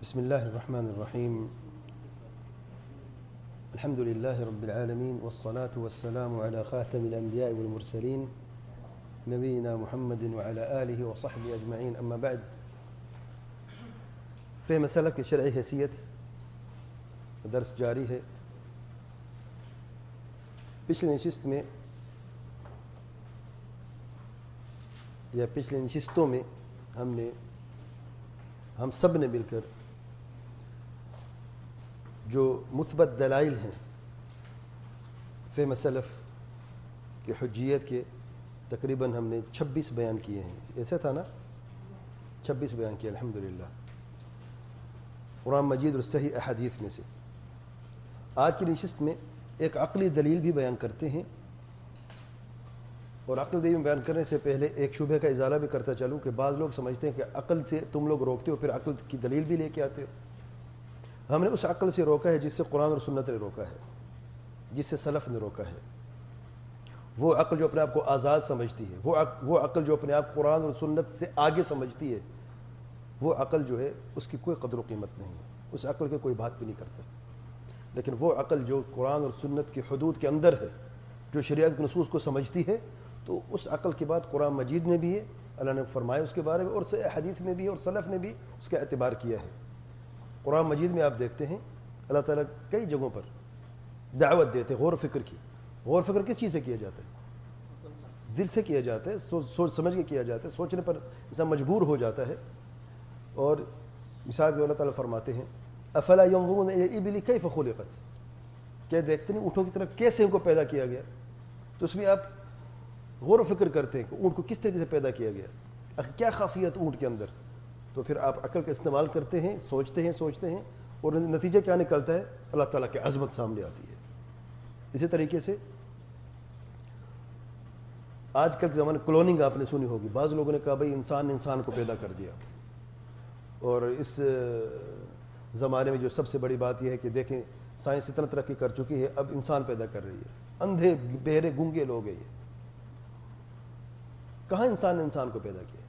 بسم الله الرحمن الرحيم. الحمد لله رب العالمين والصلاة والسلام على خاتم الأنبياء والمرسلين نبينا محمد وعلى آله وصحبه أجمعين. أما بعد، فهم مسألة شرعی حیثیت درس جاری ہے. پچھلی نشست میں یا پچھلی نشستوں میں ہم سب نے مل کر جو مثبت دلائل ہیں فہم سلف کی حجیت کے تقریباً ہم نے 26 بیان کیے ہیں. ایسا تھا نا؟ 26 بیان کیے الحمدللہ، قرآن مجید اور صحیح احادیث میں سے. آج کی نشست میں ایک عقلی دلیل بھی بیان کرتے ہیں، اور عقل دلیل بیان کرنے سے پہلے ایک شبہ کا ازالہ بھی کرتا چلوں کہ بعض لوگ سمجھتے ہیں کہ عقل سے تم لوگ روکتے ہو پھر عقل کی دلیل بھی لے کے آتے ہو. ہم نے اس عقل سے روکا ہے جس سے قرآن اور سنت نے روکا ہے، جس سے سلف نے روکا ہے. وہ عقل جو اپنے آپ کو آزاد سمجھتی ہے، وہ عقل جو اپنے آپ قرآن اور سنت سے آگے سمجھتی ہے، وہ عقل جو ہے اس کی کوئی قدر و قیمت نہیں ہے، اس عقل کے کوئی بات بھی نہیں کرتا. لیکن وہ عقل جو قرآن اور سنت کی حدود کے اندر ہے، جو شریعت کے نصوص کو سمجھتی ہے، تو اس عقل کی بات قرآن مجید میں بھی ہے، اللہ نے فرمایا اس کے بارے میں، اور حدیث میں بھی ہے، اور سلف نے بھی اس کا اعتبار کیا ہے. قرآن مجید میں آپ دیکھتے ہیں اللہ تعالیٰ کئی جگہوں پر دعوت دیتے غور و فکر کی. غور و فکر کس چیز سے کیا جاتا ہے؟ دل سے کیا جاتا ہے، سوچ سمجھ کے کیا جاتا ہے. سوچنے پر انسان مجبور ہو جاتا ہے. اور مثال کے اللہ تعالیٰ فرماتے ہیں افلا ينظرون الى الابل كيف خلقت، کیا دیکھتے نہیں اونٹوں کی طرف کیسے ان کو پیدا کیا گیا؟ تو اس میں آپ غور و فکر کرتے ہیں کہ اونٹ کو کس طریقے سے پیدا کیا گیا، کیا خاصیت اونٹ کے اندر. تو پھر آپ عقل کا استعمال کرتے ہیں، سوچتے ہیں اور نتیجہ کیا نکلتا ہے؟ اللہ تعالیٰ کی عظمت سامنے آتی ہے. اسی طریقے سے آج کل کے زمانے کلوننگ آپ نے سنی ہوگی. بعض لوگوں نے کہا بھائی انسان کو پیدا کر دیا. اور اس زمانے میں جو سب سے بڑی بات یہ ہے کہ دیکھیں سائنس اتنا ترقی کر چکی ہے، اب انسان پیدا کر رہی ہے. اندھے بہرے گونگے لوگ ہیں یہ. کہاں انسان کو پیدا کیا؟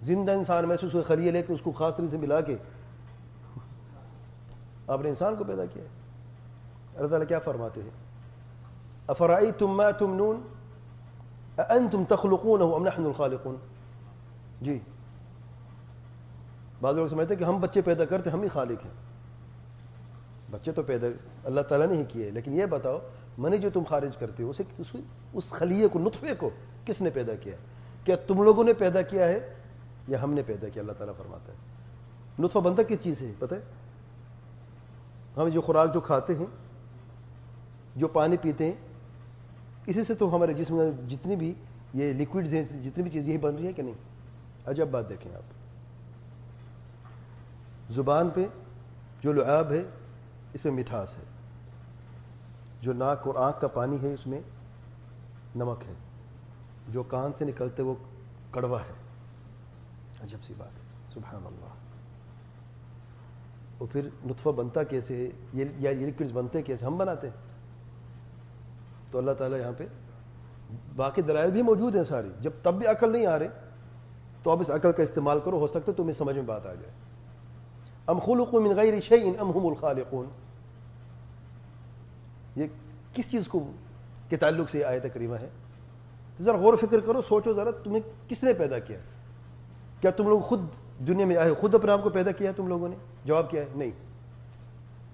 زندہ انسان میں سے اس کو خلیے لے کے اس کو خاص طریقے سے ملا کے آپ نے انسان کو پیدا کیا. اللہ تعالیٰ کیا فرماتے ہیں؟ افرأیتم ما تمنون اانتم تخلقونه ام نحن الخالقون. جی، بعض لوگ سمجھتے ہیں کہ ہم بچے پیدا کرتے ہم ہی خالق ہیں. بچے تو پیدا اللہ تعالیٰ نے ہی کیے، لیکن یہ بتاؤ منی جو تم خارج کرتے ہو اس خلیے کو، نطفے کو کس نے پیدا کیا؟ کیا تم لوگوں نے پیدا کیا ہے یا ہم نے پیدا کیا؟ اللہ تعالیٰ فرماتا ہے. نطفہ بنتا کس چیز سے پتہ ہے؟ ہم جو خوراک جو کھاتے ہیں، جو پانی پیتے ہیں، اسی سے تو ہمارے جسم میں جتنی بھی یہ لیکوڈز ہیں، جتنی بھی چیزیں بن رہی ہیں کہ نہیں. عجب بات دیکھیں آپ، زبان پہ جو لعاب ہے اس میں مٹھاس ہے، جو ناک اور آنکھ کا پانی ہے اس میں نمک ہے، جو کان سے نکلتے وہ کڑوا ہے. عجب سی بات ہے، سبحان اللہ. اور پھر نطفہ بنتا کیسے ہے یا یہ لکوڈز بنتے کیسے؟ ہم بناتے ہیں. تو اللہ تعالیٰ یہاں پہ باقی دلائل بھی موجود ہیں ساری. جب تب بھی عقل نہیں آ رہے تو اب اس عقل کا استعمال کرو، ہو سکتا ہے تمہیں سمجھ میں بات آ جائے. ام خلقوا من غیر شیء ام هم الخالقون. یہ کس چیز کو کے تعلق سے یہ آیت کریمہ ہے؟ ذرا غور و فکر کرو، سوچو ذرا تمہیں کس نے پیدا کیا؟ کیا تم لوگ خود دنیا میں آئے، خود اپنے آپ کو پیدا کیا ہے تم لوگوں نے؟ جواب کیا ہے؟ نہیں.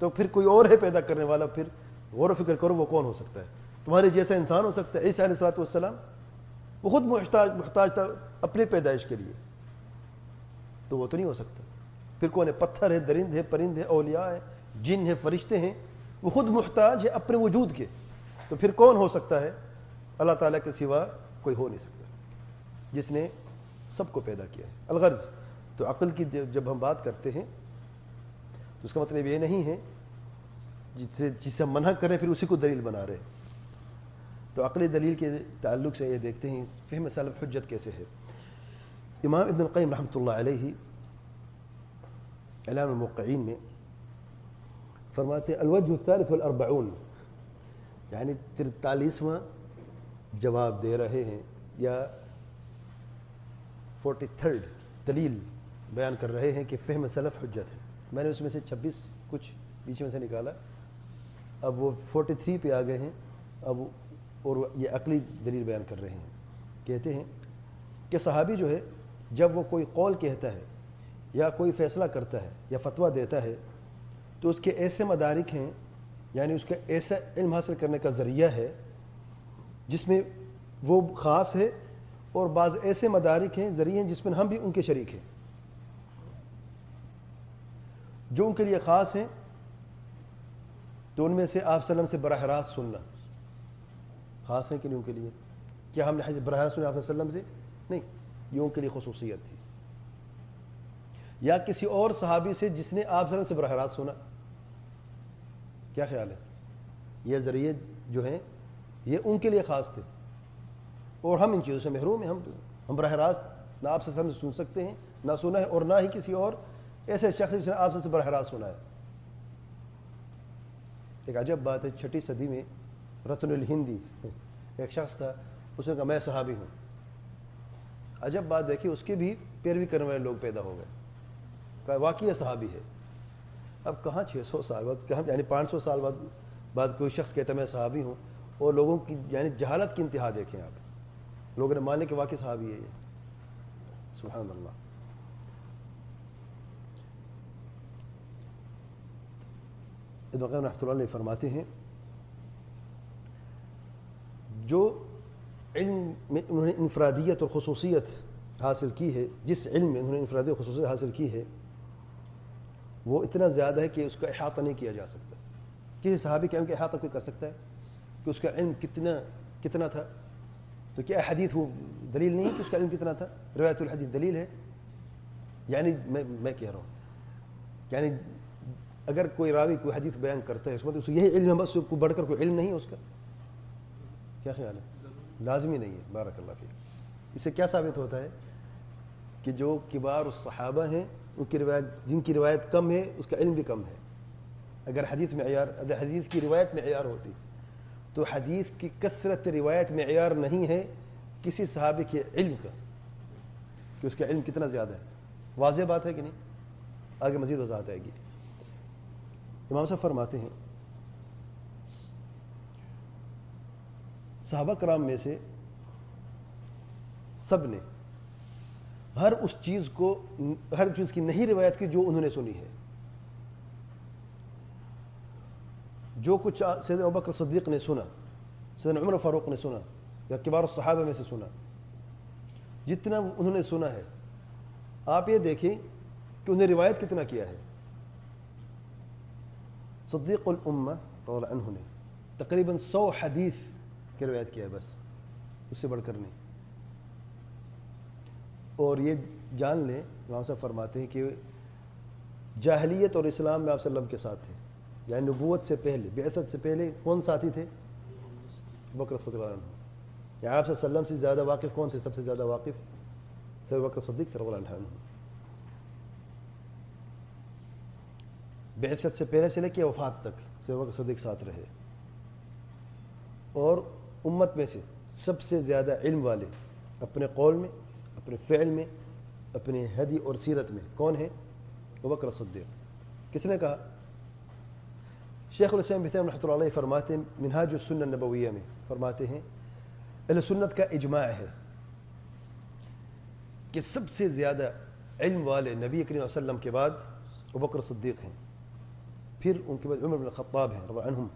تو پھر کوئی اور ہے پیدا کرنے والا. پھر غور و فکر کرو وہ کون ہو سکتا ہے؟ تمہارے جیسا انسان ہو سکتا ہے؟ عیسیٰ علیہ الصلوۃ والسلام وہ خود محتاج تھا اپنے پیدائش کے لیے، تو وہ تو نہیں ہو سکتا. پھر کون ہے؟ پتھر ہے، درند ہے، پرند ہے، اولیاء ہے، جن ہے، فرشتے ہیں. وہ خود محتاج ہے اپنے وجود کے. تو پھر کون ہو سکتا ہے؟ اللہ تعالیٰ کے سوا کوئی ہو نہیں سکتا جس نے سب کو پیدا کیا ہے. الغرض تو عقل کی جب ہم بات کرتے ہیں تو اس کا مطلب یہ نہیں ہے جس سے ہم منع کریں پھر اسی کو دلیل بنا رہے. تو عقلی دلیل کے تعلق سے یہ دیکھتے ہیں فہم سلف حجت کیسے ہے. امام ابن القیم رحمۃ اللہ علیہ اعلام الموقعین میں فرماتے ہیں الوجہ الثالث والاربعون، یعنی 43واں جواب دے رہے ہیں یا 43rd دلیل بیان کر رہے ہیں کہ فہم سلف حجت ہے. میں نے اس میں سے 26 کچھ بیچ میں سے نکالا، اب وہ 43 پہ آ گئے ہیں اب، اور یہ عقلی دلیل بیان کر رہے ہیں۔ کہتے ہیں کہ صحابی جو ہے جب وہ کوئی قول کہتا ہے یا کوئی فیصلہ کرتا ہے یا فتویٰ دیتا ہے تو اس کے ایسے مدارک ہیں، یعنی اس کا ایسا علم حاصل کرنے کا ذریعہ ہے جس میں وہ خاص ہے، اور بعض ایسے مدارک ہیں، ذریعے ہیں جس میں ہم بھی ان کے شریک ہیں۔ جو ان کے لیے خاص ہیں تو ان میں سے آپ صلی اللہ علیہ وسلم سے براہ راست سننا خاص ہے کہ نہیں ان کے لیے؟ کیا ہم نے حدیث براہ راست سنا آپ صلی اللہ علیہ وسلم سے؟ نہیں، یہ ان کے لیے خصوصیت تھی۔ یا کسی اور صحابی سے جس نے آپ صلی اللہ علیہ وسلم سے براہ راست سنا، کیا خیال ہے؟ یہ ذریعے جو ہیں یہ ان کے لیے خاص تھے، اور ہم ان چیزوں سے محروم ہیں۔ ہم براہ راست نہ آپ صلی اللہ علیہ وسلم سے سن سکتے ہیں، نہ سنا ہے، اور نہ ہی کسی اور ایسے شخص جس نے آپ صلی اللہ علیہ وسلم سے براہ راست سنا ہے۔ ایک عجب بات ہے، 6 صدی میں رتن الہندی ایک شخص تھا، اس نے کہا میں صحابی ہوں۔ عجب بات دیکھیے، اس کی بھی پیروی کرنے والے لوگ پیدا ہو گئے، کہا واقعی صحابی ہے۔ اب کہاں 600 سال بعد، کہاں یعنی 500 سال بعد کوئی شخص کہتا ہے میں صحابی ہوں، اور لوگوں کی یعنی جہالت کی انتہا دیکھیں آپ، لوگوں نے مانے کہ واقعی صحابی ہے یہ، سبحان اللہ۔ ابن القیم رحمۃ اللہ علیہ فرماتے ہیں جو علم میں انہوں نے انفرادیت اور خصوصیت حاصل کی ہے، جس علم میں انہوں نے انفرادیت اور خصوصیت حاصل کی ہے وہ اتنا زیادہ ہے کہ اس کا احاطہ نہیں کیا جا سکتا۔ کسی صحابی کے علم کا احاطہ کوئی کر سکتا ہے کہ اس کا علم کتنا تھا؟ تو کیا حدیث وہ دلیل نہیں ہے کہ اس کا علم کتنا تھا؟ روایت الحدیث دلیل ہے؟ یعنی میں کہہ رہا ہوں، یعنی اگر کوئی راوی کوئی حدیث بیان کرتا ہے اس میں یہی علم ہے، بس اس کو بڑھ کر کوئی علم نہیں ہے اس کا؟ کیا خیال ہے؟ لازمی نہیں ہے۔ بارک اللہ فیک۔ اس سے کیا ثابت ہوتا ہے کہ جو کبار الصحابہ ہیں ان کی روایت، جن کی روایت کم ہے اس کا علم بھی کم ہے۔ اگر حدیث کی روایت معیار ہوتی تو حدیث کی کثرت روایت معیار نہیں ہے کسی صحابی کے علم کا، کہ اس کا علم کتنا زیادہ ہے۔ واضح بات ہے کہ نہیں؟ آگے مزید وضاحت آئے گی۔ امام صاحب فرماتے ہیں صحابہ کرام میں سے سب نے ہر اس چیز کی نہیں روایت کی جو انہوں نے سنی ہے۔ جو کچھ سیدنا ابوبکر صدیق نے سنا، سیدنا عمر فاروق نے سنا، یا کبار الصحابہ میں سے سنا، جتنا انہوں نے سنا ہے، آپ یہ دیکھیں کہ انہیں روایت کتنا کیا ہے۔ صدیق الامہ رضی اللہ عنہ نے تقریباً 100 حدیث کی روایت کیا ہے، بس اس سے بڑھ کر نہیں۔ اور یہ جان لیں، وہاں سے فرماتے ہیں کہ جاہلیت اور اسلام میں آپ صلی اللہ علیہ وسلم کے ساتھ تھے، یعنی نبوت سے پہلے، بعثت سے پہلے کون ساتھی تھے؟ ابوبکر صدیق رضی اللہ عنہ۔ یعنی آپ صلی اللہ علیہ وسلم سے زیادہ واقف کون تھے؟ سب سے زیادہ واقف سیدنا ابوبکر صدیق رضی اللہ عنہ۔ بعثت سے پہلے سے لے کے وفات تک سیدنا ابوبکر صدیق ساتھ رہے۔ اور امت میں سے سب سے زیادہ علم والے اپنے قول میں، اپنے فعل میں، اپنے ہدی اور سیرت میں کون ہے؟ ابوبکر صدیق۔ کس نے کہا؟ شیخ الاسلام ابن تیمیہ رحمۃ اللہ علیہ فرماتے ہیں منہاج السنہ النبویہ میں، فرماتے ہیں اہل سنت کا اجماع ہے کہ سب سے زیادہ علم والے نبی کریم صلی اللہ علیہ وسلم کے بعد ابوبکر صدیق ہیں، پھر ان کے بعد عمر بن الخطاب ہیں رضی اللہ عنہم،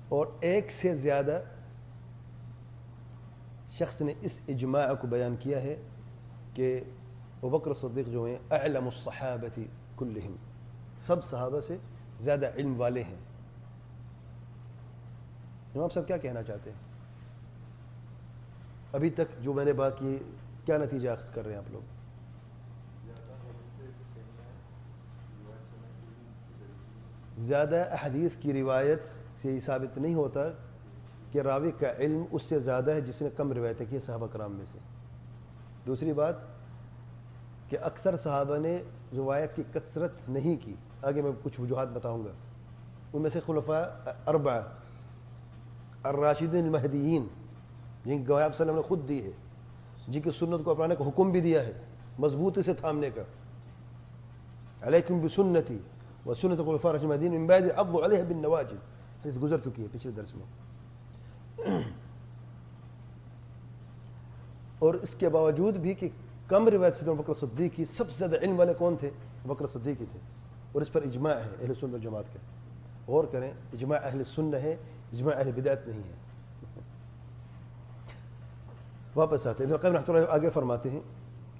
اور ایک سے زیادہ شخص نے اس اجماع کو بیان کیا ہے کہ ابوبکر صدیق جو ہیں اعلم الصحابہ کلہم، سب صحابہ سے زیادہ علم والے ہیں۔ امام صاحب کیا کہنا چاہتے ہیں؟ ابھی تک جو میں نے بات کی کیا نتیجہ اخذ کر رہے ہیں آپ لوگ؟ زیادہ احادیث کی روایت سے یہ ثابت نہیں ہوتا کہ راوی کا علم اس سے زیادہ ہے جس نے کم روایتیں کی صحابہ کرام میں سے۔ دوسری بات کہ اکثر صحابہ نے روایت کی کثرت نہیں کی، آگے میں کچھ وجوہات بتاؤں گا۔ ان میں سے خلفاء اربعہ الراشدین المہدیین، جن کی گواہی آپ صلی اللہ علیہ وسلم نے خود دی ہے، جن کی سنت کو اپنانے کا حکم بھی دیا ہے، مضبوطی سے تھامنے کا، علیکم بسنتی وسنت الخلفاء الراشدین المہدیین من بعد عضوا علیہا بالنواجذ، حدیث گزر چکی ہے پچھلے درس میں. اور اس کے باوجود بھی کہ کم روایت سیدنا ابوبکر صدیق کی، سب سے زیادہ علم والے کون تھے؟ ابوبکر صدیق ہی تھے. اور اس پر اجماع ہے اہل سنت والجماعت کا. غور کریں، اجماع اہل سنت ہے، اجماع اہل بدعت نہیں ہے. واپس آتے ہیں، ابن القیم رحمۃ اللہ آگے فرماتے ہیں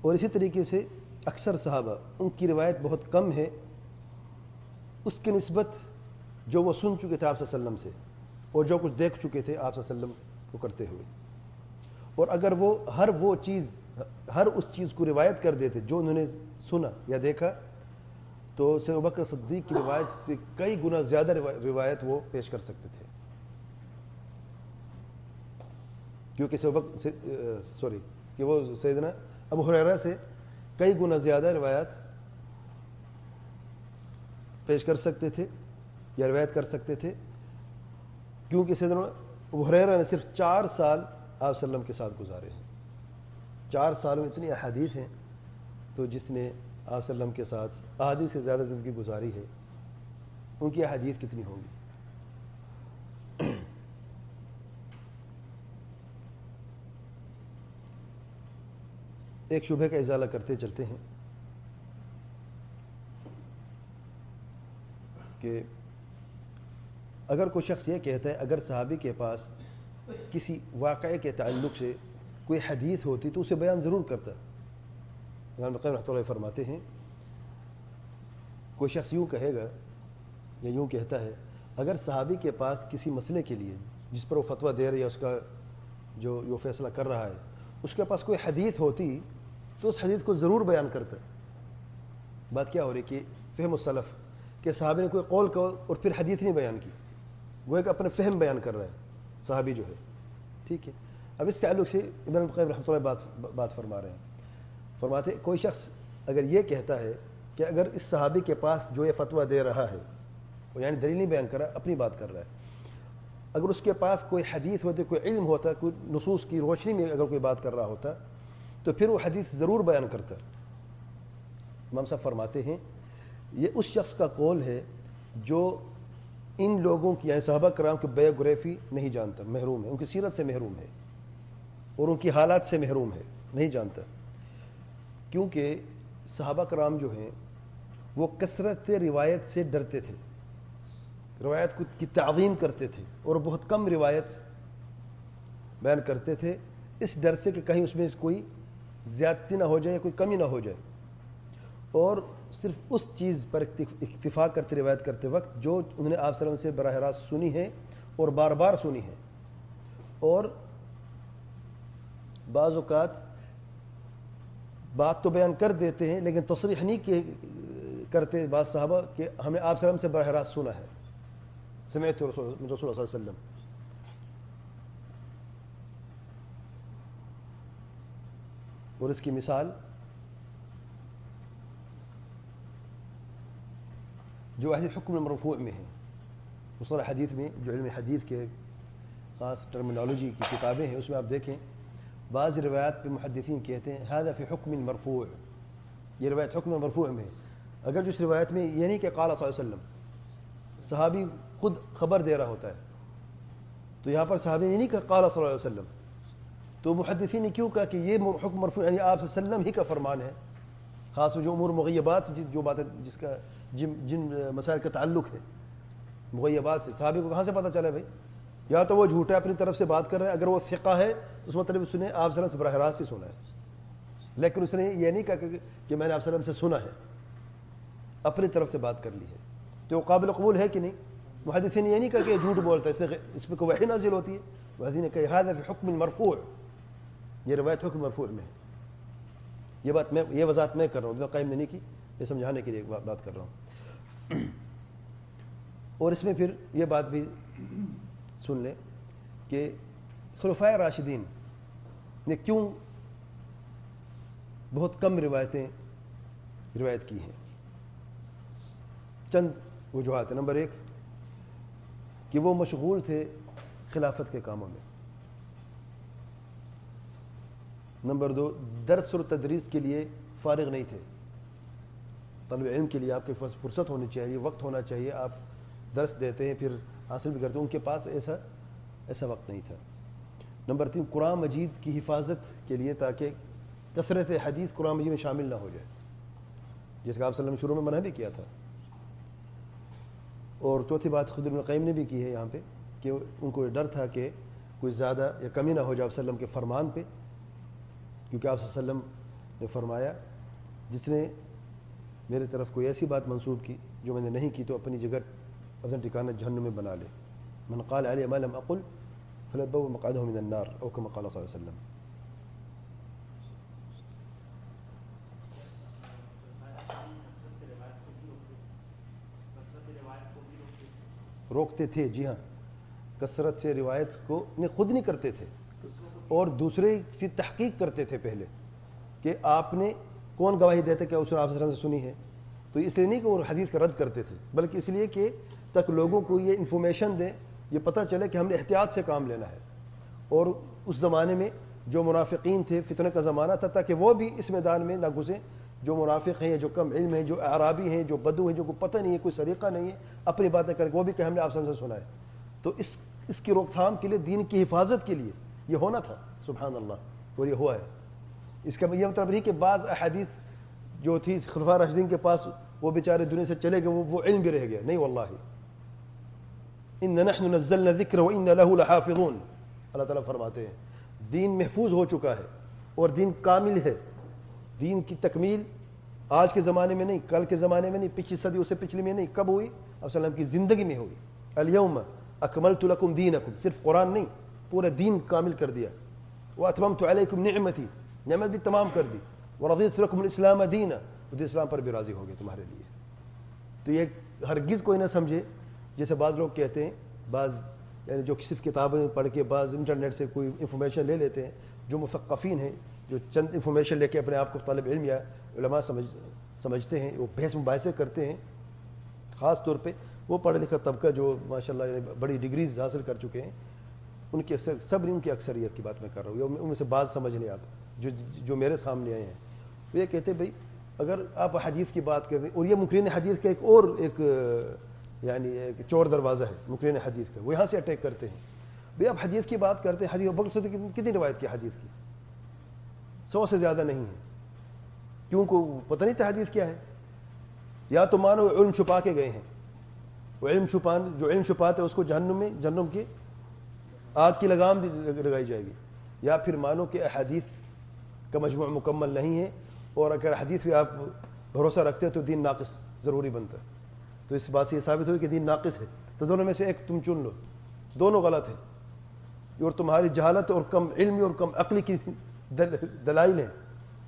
اور اسی طریقے سے اکثر صحابہ ان کی روایت بہت کم ہے اس کی نسبت جو وہ سن چکے تھے آپ صلی اللہ علیہ وسلم سے اور جو کچھ دیکھ چکے تھے آپ صلی اللہ علیہ وسلم کو کرتے ہوئے. اور اگر وہ ہر اس چیز کو روایت کر دیتے جو انہوں نے سنا یا دیکھا تو سیدنا ابوبکر صدیق کی روایت پہ کئی گنا زیادہ روایت وہ پیش کر سکتے تھے، کیونکہ کہ وہ سیدنا ابو ہریرہ سے کئی گنا زیادہ روایت پیش کر سکتے تھے یا روایت کر سکتے تھے، کیونکہ سیدنا ابو ہریرہ نے صرف 4 سال آپ صلی اللہ علیہ وسلم کے ساتھ گزارے ہیں. 4 سالوں میں اتنی احادیث ہیں، تو جس نے آپ صلی اللہ علیہ وسلم کے ساتھ احادیث سے زیادہ زندگی گزاری ہے ان کی احادیث کتنی ہوں گی. ایک شبہ کا ازالہ کرتے چلتے ہیں کہ اگر کوئی شخص یہ کہتا ہے اگر صحابی کے پاس کسی واقعے کے تعلق سے کوئی حدیث ہوتی تو اسے بیان ضرور کرتا. امام القیم رحمۃ اللہ فرماتے ہیں کوئی شخص یوں کہے گا یا یوں کہتا ہے اگر صحابی کے پاس کسی مسئلے کے لیے جس پر وہ فتویٰ دے رہا ہے یا اس کا جو فیصلہ کر رہا ہے اس کے پاس کوئی حدیث ہوتی تو اس حدیث کو ضرور بیان کرتا. بات کیا ہو رہی کہ فہم السلف کہ صحابی نے کوئی قول کہا اور پھر حدیث نہیں بیان کی، وہ ایک اپنے فہم بیان کر رہا ہے صحابی جو ہے. ٹھیک ہے، اب اس تعلق سے ابن القیم رحمۃ اللہ بات فرما رہے ہیں. فرماتے کوئی شخص اگر یہ کہتا ہے کہ اگر اس صحابی کے پاس جو یہ فتویٰ دے رہا ہے وہ یعنی دلیل نہیں بیان کر رہا، اپنی بات کر رہا ہے، اگر اس کے پاس کوئی حدیث ہوتی، کوئی علم ہوتا، کوئی نصوص کی روشنی میں اگر کوئی بات کر رہا ہوتا تو پھر وہ حدیث ضرور بیان کرتا. امام صاحب فرماتے ہیں یہ اس شخص کا قول ہے جو ان لوگوں کی یعنی صحابہ کرام کی بایوگرافی نہیں جانتا، محروم ہے، ان کی سیرت سے محروم ہے اور ان کی حالات سے محروم ہے، نہیں جانتا. کیونکہ صحابہ کرام جو ہیں وہ کثرت روایت سے ڈرتے تھے، روایت کی تعظیم کرتے تھے اور بہت کم روایت بیان کرتے تھے اس ڈر سے کہ کہیں اس میں کوئی زیادتی نہ ہو جائے، کوئی کمی نہ ہو جائے، اور صرف اس چیز پر اکتفا کرتے روایت کرتے وقت جو انہوں نے آپ صلی اللہ علیہ وسلم سے براہ راست سنی ہے اور بار بار سنی ہے. اور بعض اوقات بات تو بیان کر دیتے ہیں لیکن تصریح نہیں کرتے بعض صحابہ کہ ہمیں آپ صلی اللہ علیہ وسلم سے براہ راست سنا ہے، سمعت رسول اللہ صلی اللہ علیہ وسلم. اور اس کی مثال جو اہل حکم المرفوع میں ہے، مصطلح حدیث میں جو علم حدیث کے خاص ٹرمینالوجی کی کتابیں ہیں اس میں آپ دیکھیں بعض روایات پہ محدثین کہتے ہیں هذا فی حکم مرفوع، یہ روایت حکم مرفوع میں ہے. اگر جس روایت میں یہ نہیں کہ قال صلی اللہ علیہ وسلم، صحابی خود خبر دے رہا ہوتا ہے، تو یہاں پر صحابی نے نہیں کہا قال صلی اللہ علیہ وسلم، تو محدثین نے کیوں کہا کہ یہ حکم مرفوع یعنی آپ صلی اللہ علیہ وسلم ہی کا فرمان ہے، خاص جو امور مغیبات جو بات ہے جس کا جن مسائل کا تعلق ہے مغیبات سے. صحابی کو کہاں سے پتہ چلا بھائی؟ یا تو وہ جھوٹا اپنی طرف سے بات کر رہے ہیں، اگر وہ ثقہ ہے تو اس مطلب اس نے آپ صلی اللہ علیہ وسلم سے براہ راست ہی سنا ہے، لیکن اس نے یہ نہیں کہا کہ میں نے آپ صلی اللہ علیہ وسلم سے سنا ہے، اپنی طرف سے بات کر لی ہے، تو وہ قابل قبول ہے کہ نہیں؟ محدثین نے یہ نہیں کہا کہ یہ جھوٹ بولتا ہے، اس پہ کوئی وحی نازل ہوتی ہے. محدثین نے کہا هذا فی حکم المرفوع، یہ روایت حکم مرفوع میں ہے. یہ وضاحت میں کر رہا ہوں، قائم نے نہیں کی، یہ سمجھانے کے لیے بات کر رہا ہوں. اور اس میں پھر یہ بات بھی سن لیں کہ خلفائے راشدین نے کیوں بہت کم روایت کی ہیں. چند وجوہات ہیں. نمبر 1 کہ وہ مشغول تھے خلافت کے کاموں میں. نمبر 2 درس اور تدریس کے لیے فارغ نہیں تھے. طلب علم کے لیے آپ کے پاس فرصت ہونی چاہیے، وقت ہونا چاہیے. آپ درس دیتے ہیں پھر حاصل بھی کرتے ہیں، ان کے پاس ایسا وقت نہیں تھا. نمبر 3، قرآن مجید کی حفاظت کے لیے تاکہ کثرت حدیث قرآن مجید میں شامل نہ ہو جائے، جس کا آپ صلی اللہ علیہ وسلم شروع میں منع بھی کیا تھا. اور چوتھی بات خود ابن القیم نے بھی کی ہے یہاں پہ کہ ان کو یہ ڈر تھا کہ کوئی زیادہ یا کمی نہ ہو جائے آپ صلی اللہ علیہ وسلم کے فرمان پہ، کیونکہ آپ صلی اللہ علیہ وسلم نے فرمایا جس نے میرے طرف کوئی ایسی بات منسوب کی جو میں نے نہیں کی تو اپنی جگہ اپنا ٹھکانہ جہنم میں بنا لے. من قال علی ما لم اقل فلیتبوأ مقعده من النار او کما قال صلی اللہ علیہ وسلم. روکتے تھے، جی ہاں، کثرت سے روایت کو خود نہیں کرتے تھے اور دوسرے کی تحقیق کرتے تھے پہلے کہ آپ نے کون گواہی دیتے کہ اس نے آپ سے سنی ہے. تو اس لیے نہیں کہ وہ حدیث کا رد کرتے تھے، بلکہ اس لیے کہ تک لوگوں کو یہ انفارمیشن دیں، یہ پتہ چلے کہ ہم نے احتیاط سے کام لینا ہے. اور اس زمانے میں جو منافقین تھے، فتنہ کا زمانہ تھا، تاکہ وہ بھی اس میدان میں نہ گھسیں. جو منافق ہیں، جو کم علم ہیں، جو اعرابی ہیں، جو بدو ہیں، جو کو پتہ نہیں ہے، کوئی سلیقہ نہیں ہے، اپنی باتیں کریں، وہ بھی کہ ہم نے آپ سے سنا ہے. تو اس کی روک تھام کے لیے، دین کی حفاظت کے لیے یہ ہونا تھا. سبحان اللہ. اور یہ ہوا ہے. اس کا یہ مطلب نہیں کہ بعض احادیث جو تھی خلفاء راشدین کے پاس وہ بیچارے دنیا سے چلے گئے، وہ علم بھی رہ گیا. نہیں واللہ. ان نحن نزلنا الذکر وان له لحافظون. اللہ تعالیٰ فرماتے ہیں دین محفوظ ہو چکا ہے اور دین کامل ہے. دین کی تکمیل آج کے زمانے میں نہیں، کل کے زمانے میں نہیں، پچھلی صدی اس سے پچھلی میں نہیں، کب ہوئی؟ اب صلی اللہ علیہ وسلم کی زندگی میں ہوئی. الیوم اکملت لکم دینکم. صرف قرآن نہیں، پورا دین کامل کر دیا. واتممت علیکم نعمتی، نعمت بھی تمام کر دی. ورضیت لکم الاسلام دینا، خود اسلام پر بھی راضی ہو گئے تمہارے لیے. تو یہ ہرگز کوئی نہ سمجھے جیسے بعض لوگ کہتے ہیں، بعض یعنی جو صرف کتابیں پڑھ کے بعض انٹرنیٹ سے کوئی انفارمیشن لے لیتے ہیں، جو مثقفین ہیں، جو چند انفارمیشن لے کے اپنے آپ کو طالب علم یا علماء سمجھتے ہیں، وہ بحث مباحثے کرتے ہیں. خاص طور پہ وہ پڑھا لکھا طبقہ جو ماشاءاللہ یعنی بڑی ڈگریز حاصل کر چکے ہیں، ان کے سب ان کی اکثریت کی بات میں کر رہا ہوں. ان میں سے بعض سمجھ نہیں آتا جو میرے سامنے آئے ہیں. وہ یہ کہتے ہیں بھائی اگر آپ حدیث کی بات کر رہے ہیں، اور یہ منکرین حدیث کا ایک یعنی ایک چور دروازہ ہے منکرین حدیث کا، وہ یہاں سے اٹیک کرتے ہیں. بھائی آپ حدیث کی بات کرتے ہیں، حدیث ابو بکر صدیق کتنی روایت کی حدیث کی؟ 100 سے زیادہ نہیں ہے. کیوں کو پتہ نہیں تھا حدیث کیا ہے؟ یا تو مانو علم چھپا کے گئے ہیں، وہ جو علم چھپاتے ہیں اس کو جہنم کی آگ کی لگام لگائی جائے گی. یا پھر مانو کہ احادیث کا مجموع مکمل نہیں ہے، اور اگر حدیث پہ آپ بھروسہ رکھتے ہیں تو دین ناقص ضروری بنتا ہے. تو اس بات سے یہ ثابت ہوئی کہ دین ناقص ہے. تو دونوں میں سے ایک تم چن لو، دونوں غلط ہیں. اور تمہاری جہالت اور کم علمی اور کم عقلی کی دلائل ہیں.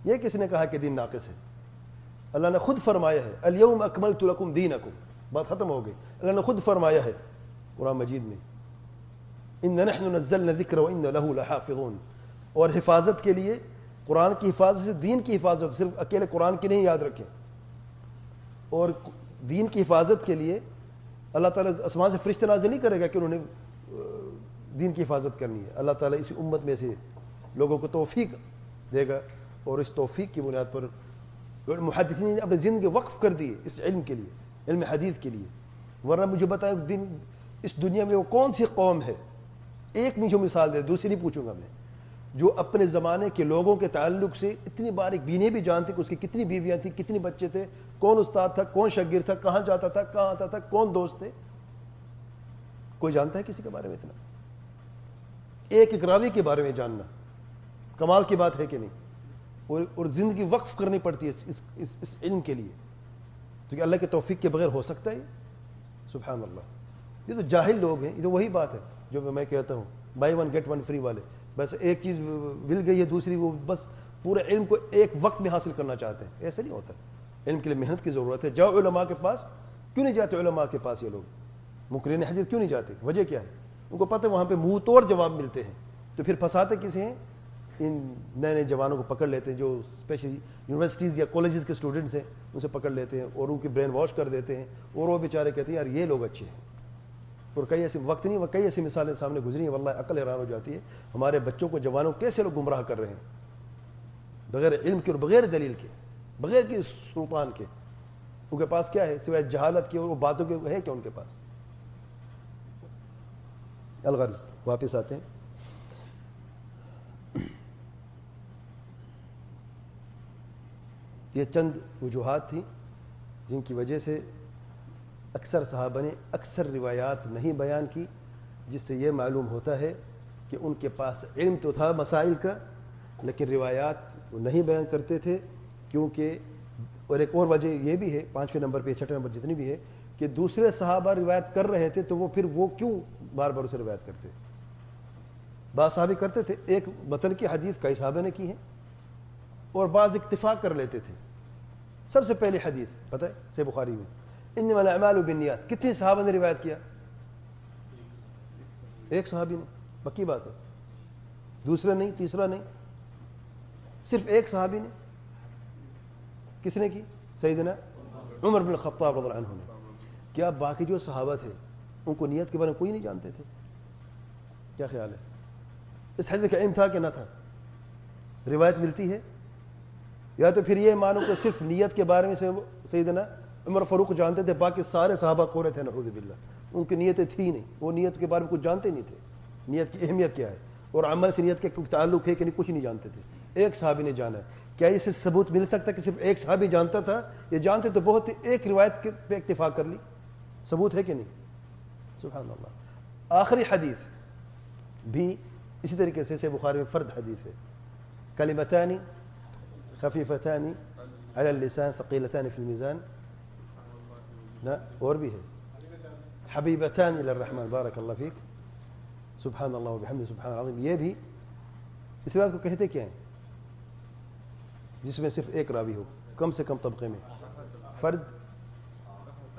یہ کس نے کہا کہ دین ناقص ہے؟ اللہ نے خود فرمایا ہے الیوم اکملت لکم دینکم. بات ختم ہو گئی. اللہ نے خود فرمایا ہے قرآن مجید میں ان نحن نزلنا الذکر وان له لحافظون. اور حفاظت کے لیے، قرآن کی حفاظت سے دین کی حفاظت، صرف اکیلے قرآن کی نہیں، یاد رکھیں. اور دین کی حفاظت کے لیے اللہ تعالیٰ آسمان سے فرشتے نازل نہیں کرے گا کہ انہوں نے دین کی حفاظت کرنی ہے. اللہ تعالیٰ اسی امت میں سے لوگوں کو توفیق دے گا، اور اس توفیق کی بنیاد پر محدثین نے اپنی زندگی وقف کر دی اس علم کے لیے، علم حدیث کے لیے. ورنہ مجھے بتائیں اس دنیا میں وہ کون سی قوم ہے، ایک مجھے مثال دے، دوسری نہیں پوچھوں گا میں، جو اپنے زمانے کے لوگوں کے تعلق سے اتنی باریک بینی بھی جانتی کہ اس کی کتنی بیویاں تھیں، کتنے بچے تھے، کون استاد تھا، کون شاگرد تھا، کہاں جاتا تھا، کہاں آتا تھا، کون دوست تھے. کوئی جانتا ہے کسی کے بارے میں اتنا؟ ایک راوی کے بارے میں جاننا کمال کی بات ہے کہ نہیں؟ اور زندگی وقف کرنی پڑتی ہے اس علم کے لیے. تو کہ اللہ کے توفیق کے بغیر ہو سکتا ہے؟ سبحان اللہ. یہ تو جاہل لوگ ہیں. یہ تو وہی بات ہے جو میں کہتا ہوں، buy one get one free والے. بس ایک چیز مل گئی ہے، دوسری وہ بس پورے علم کو ایک وقت میں حاصل کرنا چاہتے ہیں. ایسا نہیں ہوتا. علم کے لیے محنت کی ضرورت ہے. جاؤ علماء کے پاس. کیوں نہیں جاتے علماء کے پاس یہ لوگ؟ منکرین حدیث کیوں نہیں جاتے؟ وجہ کیا ہے؟ ان کو پتہ ہے وہاں پہ منہ توڑ جواب ملتے ہیں. تو پھر پھنساتے کسے ہیں؟ ان نئے جوانوں کو پکڑ لیتے ہیں جو اسپیشلی یونیورسٹیز یا کالجز کے اسٹوڈنٹس ہیں، ان سے پکڑ لیتے ہیں اور ان کی برین واش کر دیتے ہیں. اور وہ بیچارے کہتے ہیں یار یہ لوگ اچھے ہیں. اور کئی ایسے وقت نہیں، کئی ایسی مثالیں سامنے گزری ہیں، واللہ عقل حیران ہو جاتی ہے. ہمارے بچوں کو، جوانوں کیسے لوگ گمراہ کر رہے ہیں بغیر علم کے اور بغیر دلیل کے، بغیر کی سلطان کے. ان کے پاس کیا ہے سوائے جہالت کی اور وہ باتوں کے ہے کیا ان کے پاس؟ الغرض واپس آتے ہیں. یہ چند وجوہات تھیں جن کی وجہ سے اکثر صحابہ نے اکثر روایات نہیں بیان کی، جس سے یہ معلوم ہوتا ہے کہ ان کے پاس علم تو تھا مسائل کا، لیکن روایات وہ نہیں بیان کرتے تھے. کیونکہ اور ایک اور وجہ یہ بھی ہے، 5ویں نمبر پہ 6 نمبر جتنی بھی ہے، کہ دوسرے صحابہ روایت کر رہے تھے تو وہ پھر وہ کیوں بار بار اسے روایت کرتے؟ بعض صحابی کرتے تھے، ایک متن کی حدیث کئی صحابہ نے کی ہے اور بعض اکتفا کر لیتے تھے. سب سے پہلی حدیث پتہ ہے صحیح بخاری میں انما الاعمال بالنیات، کتنے صحابہ نے روایت کیا؟ ایک صحابی نے، پکی بات ہے، دوسرا نہیں، تیسرا نہیں، صرف ایک صحابی نے. کس نے کی؟ سیدنا عمر بن الخطاب رضی اللہ عنہ نے. کیا باقی جو صحابہ تھے ان کو نیت کے بارے میں کوئی نہیں جانتے تھے؟ کیا خیال ہے؟ اس حدیث کا علم تھا کہ نہ تھا؟ روایت ملتی ہے؟ یا تو پھر یہ مانو کہ صرف نیت کے بارے میں سے سیدنا عمر فاروق جانتے تھے، باقی سارے صحابہ کورے تھے نعوذ باللہ، ان کی نیتیں تھی نہیں، وہ نیت کے بارے میں کچھ جانتے نہیں تھے، نیت کی اہمیت کیا ہے اور عمل سے نیت کا کوئی تعلق ہے کہ نہیں، کچھ نہیں جانتے تھے. ایک صحابی نے جانا ہے. کیا اس سے ثبوت مل سکتا کہ صرف ایک صحابی جانتا تھا؟ یہ جانتے تو بہت، ایک روایت پہ اتفاق کر لی، ثبوت ہے کہ نہیں؟ سبحان اللہ. آخری حدیث بھی اسی طریقے سے بخاری میں فرد حدیث ہے، کلمتان خفیفتان علی اللسان ثقیلتان فی المیزان، نہ اور بھی ہے، حبیبتان الی الرحمن، بارک اللہ فیک، سبحان اللہ وبحمدہ سبحان العظیم. یہ بھی اس روایت کو کہتے کیا ہیں؟ جس میں صرف ایک راوی ہو کم سے کم طبقے میں. فرد،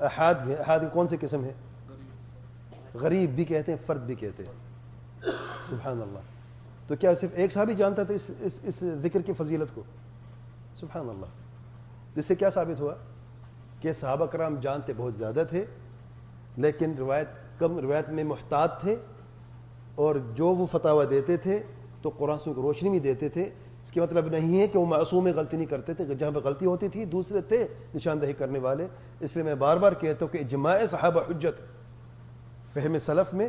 احاد بھی، احاد کی کون سی قسم ہے؟ غریب بھی کہتے ہیں، فرد بھی کہتے ہیں. سبحان اللہ. تو کیا صرف ایک صحابی جانتا تھا اس ذکر کی فضیلت کو؟ سبحان اللہ. جس سے کیا ثابت ہوا کہ صحابہ کرام جانتے بہت زیادہ تھے، لیکن روایت میں محتاط تھے، اور جو وہ فتاوی دیتے تھے تو قرآن سنت کو روشنی بھی دیتے تھے. اس کا مطلب نہیں ہے کہ وہ معصوم غلطی نہیں کرتے تھے، جہاں پہ غلطی ہوتی تھی دوسرے تھے نشاندہی کرنے والے. اس لیے میں بار بار کہتا ہوں کہ اجماع صحابہ حجت، فہم سلف میں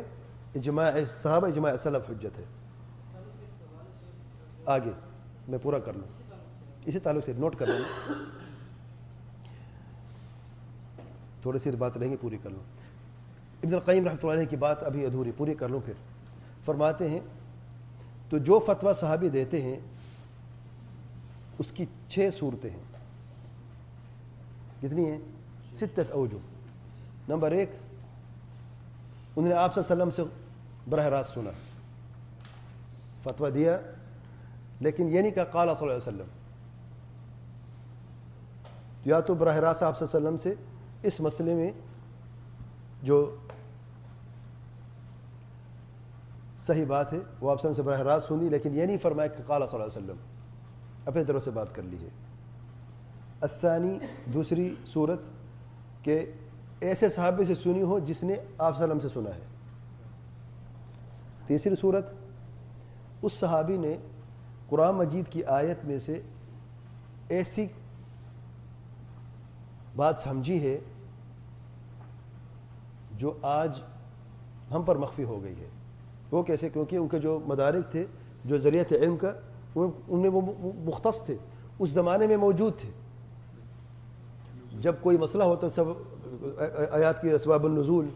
اجماع صحابہ اجماع سلف حجت ہے. آگے میں پورا کر لوں، اسی تعلق سے نوٹ کر لوں، تھوڑی سی بات رہیں گی پوری کر لوں. ابن القیم رحمۃ اللہ علیہ کی بات ابھی ادھوری، پوری کر لوں. پھر فرماتے ہیں تو جو فتویٰ صحابی دیتے ہیں اس کی 6 صورتیں ہیں. کتنی ہیں؟ 6 اوجہ. نمبر 1، انہوں نے آپ صلی اللہ علیہ وسلم سے براہ راست سنا، فتویٰ دیا، لیکن یہ نہیں کہا قال صلی اللہ علیہ وسلم. یا تو براہ راست آپ صلی اللہ علیہ وسلم سے اس مسئلے میں جو صحیح بات ہے وہ آپ سے براہ راست سنی، لیکن یہ نہیں فرمایا کہ قال صلی اللہ علیہ وسلم، اپنے طرف سے بات کر لی ہے. الثانی، دوسری صورت کہ ایسے صحابی سے سنی ہو جس نے آپ صلی اللہ علیہ وسلم سے سنا ہے. تیسری صورت، اس صحابی نے قرآن مجید کی آیت میں سے ایسی بات سمجھی ہے جو آج ہم پر مخفی ہو گئی ہے. وہ کیسے؟ کیونکہ ان کے جو مدارک تھے، جو ذریعہ تھے علم کا، ان میں وہ مختص تھے، اس زمانے میں موجود تھے. جب کوئی مسئلہ ہوتا، سب آیات کی اسباب النزول،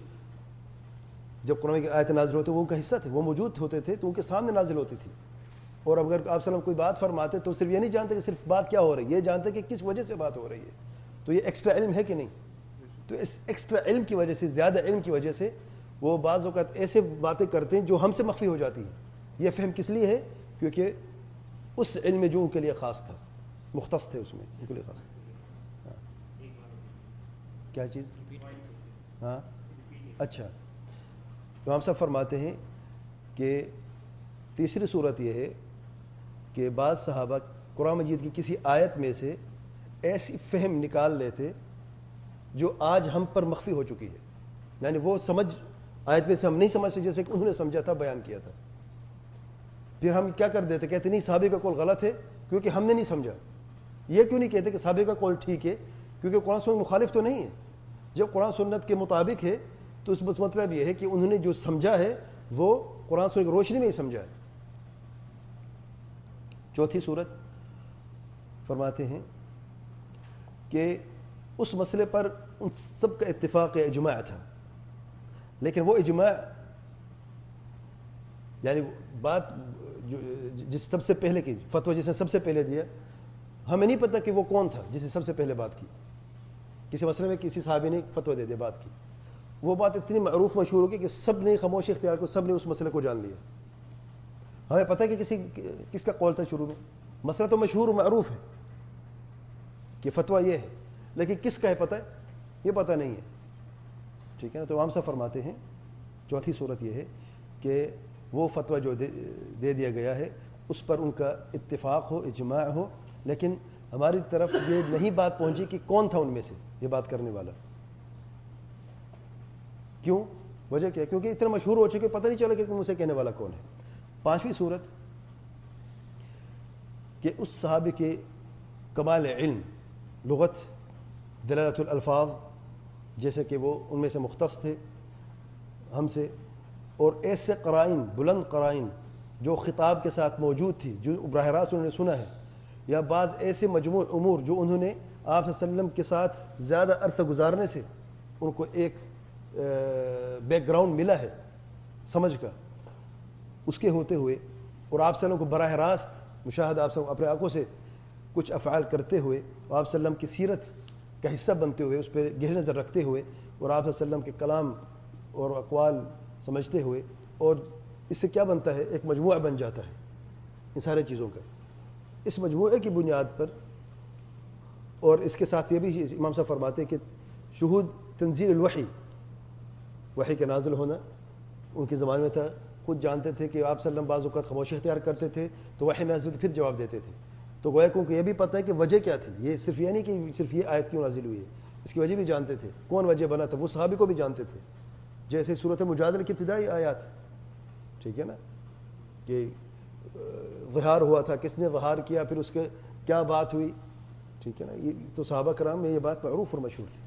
جب قرآن کی آیت نازل ہوتی وہ ان کا حصہ تھے، وہ موجود ہوتے تھے تو ان کے سامنے نازل ہوتی تھی. اور اگر آپ صلی اللہ علیہ وسلم کوئی بات فرماتے تو صرف یہ نہیں جانتے کہ صرف بات کیا ہو رہی ہے، یہ جانتے کہ کس وجہ سے بات ہو رہی ہے. تو یہ ایکسٹرا علم ہے کہ نہیں؟ تو اس ایکسٹرا علم کی وجہ سے، زیادہ علم کی وجہ سے وہ بعض اوقات ایسے باتیں کرتے ہیں جو ہم سے مخفی ہو جاتی ہیں. یہ فہم کس لیے ہے؟ کیونکہ اس علم میں جو ان کے لیے خاص تھا، مختص تھے، اس میں ان کے لیے خاص تھا. کیا چیز؟ ہاں اچھا. تو ہم سب فرماتے ہیں کہ تیسری صورت یہ ہے کہ بعض صحابہ قرآن مجید کی کسی آیت میں سے ایسی فہم نکال لیتے جو آج ہم پر مخفی ہو چکی ہے. یعنی وہ سمجھ آیت میں سے ہم نہیں سمجھتے جیسے کہ انہوں نے سمجھا تھا، بیان کیا تھا. پھر ہم کیا کر دیتے؟ کہتے نہیں صحابی کا قول غلط ہے کیونکہ ہم نے نہیں سمجھا. یہ کیوں نہیں کہتے کہ صحابی کا قول ٹھیک ہے؟ کیونکہ قرآن سنت مخالف تو نہیں ہے. جب قرآن سنت کے مطابق ہے تو اس مطلب یہ ہے کہ انہوں نے جو سمجھا ہے وہ قرآن سنت کی روشنی میں ہی سمجھا ہے. چوتھی صورت فرماتے ہیں کہ اس مسئلے پر ان سب کا اتفاق اجماع تھا، لیکن وہ اجماع یعنی بات جس سب سے پہلے کی فتویٰ جس نے سب سے پہلے دیا، ہمیں نہیں پتہ کہ وہ کون تھا جس نے سب سے پہلے بات کی. کسی مسئلے میں کسی صحابی نے فتویٰ دے دیا، بات کی، وہ بات اتنی معروف مشہور ہوگی کہ سب نے خاموشی اختیار کو، سب نے اس مسئلے کو جان لیا. ہمیں پتہ ہے کہ کس کا قول تھا شروع میں. مسئلہ تو مشہور و معروف ہے کہ فتویٰ یہ ہے، لیکن کس کا ہے پتہ ہے؟ یہ پتہ نہیں ہے. ٹھیک ہے نا. تو امام صاحب فرماتے ہیں چوتھی صورت یہ ہے کہ وہ فتویٰ جو دے دیا گیا ہے اس پر ان کا اتفاق ہو، اجماع ہو، لیکن ہماری طرف یہ نہیں بات پہنچی کہ کون تھا ان میں سے یہ بات کرنے والا. کیوں؟ وجہ کیا؟ کیونکہ اتنا مشہور ہو چکے پتہ نہیں چلا کہ مجھ سے کہنے والا کون ہے. پانچویں صورت کہ اس صحابی کے کمال علم، لغت، دلالت الالفاظ، جیسے کہ وہ ان میں سے مختص تھے ہم سے، اور ایسے قرائن، بلند قرائن جو خطاب کے ساتھ موجود تھی، جو براہ راست انہوں نے سنا ہے، یا بعض ایسے مجموع امور جو انہوں نے آپ صلی اللہ علیہ وسلم کے ساتھ زیادہ عرصہ گزارنے سے ان کو ایک بیک گراؤنڈ ملا ہے سمجھ کا، اس کے ہوتے ہوئے، اور آپ صلی اللہ علیہ وسلم کو براہ راست مشاہدہ آپ اپنے آنکھوں سے کچھ افعال کرتے ہوئے، اور آپ صلی اللہ علیہ وسلم کی سیرت کا حصہ بنتے ہوئے، اس پہ گہری نظر رکھتے ہوئے، اور آپ صلی اللہ علیہ وسلم کے کلام اور اقوال سمجھتے ہوئے، اور اس سے کیا بنتا ہے؟ ایک مجموعہ بن جاتا ہے ان سارے چیزوں کا. اس مجموعے کی بنیاد پر، اور اس کے ساتھ یہ بھی امام صاحب فرماتے ہیں کہ شہود تنزیل الوحی، وحی کے نازل ہونا ان کے زمانے میں تھا. خود جانتے تھے کہ آپ صلی اللہ علیہ وسلم بعض اوقات خاموشی اختیار کرتے تھے تو وحی نازل ہوتی پھر جواب دیتے تھے. تو گویا کو یہ بھی پتہ ہے کہ وجہ کیا تھی. یہ صرف یہ نہیں کہ صرف یہ آیت کیوں نازل ہوئی ہے، اس کی وجہ بھی جانتے تھے. کون وجہ بنا تھا وہ صحابی کو بھی جانتے تھے. جیسے صورت مجادلہ کی ابتدائی آیات، ٹھیک ہے نا، کہ ظہار ہوا تھا، کس نے ظہار کیا، پھر اس کے کیا بات ہوئی، ٹھیک ہے نا. یہ تو صحابہ کرام میں یہ بات معروف اور مشہور تھی.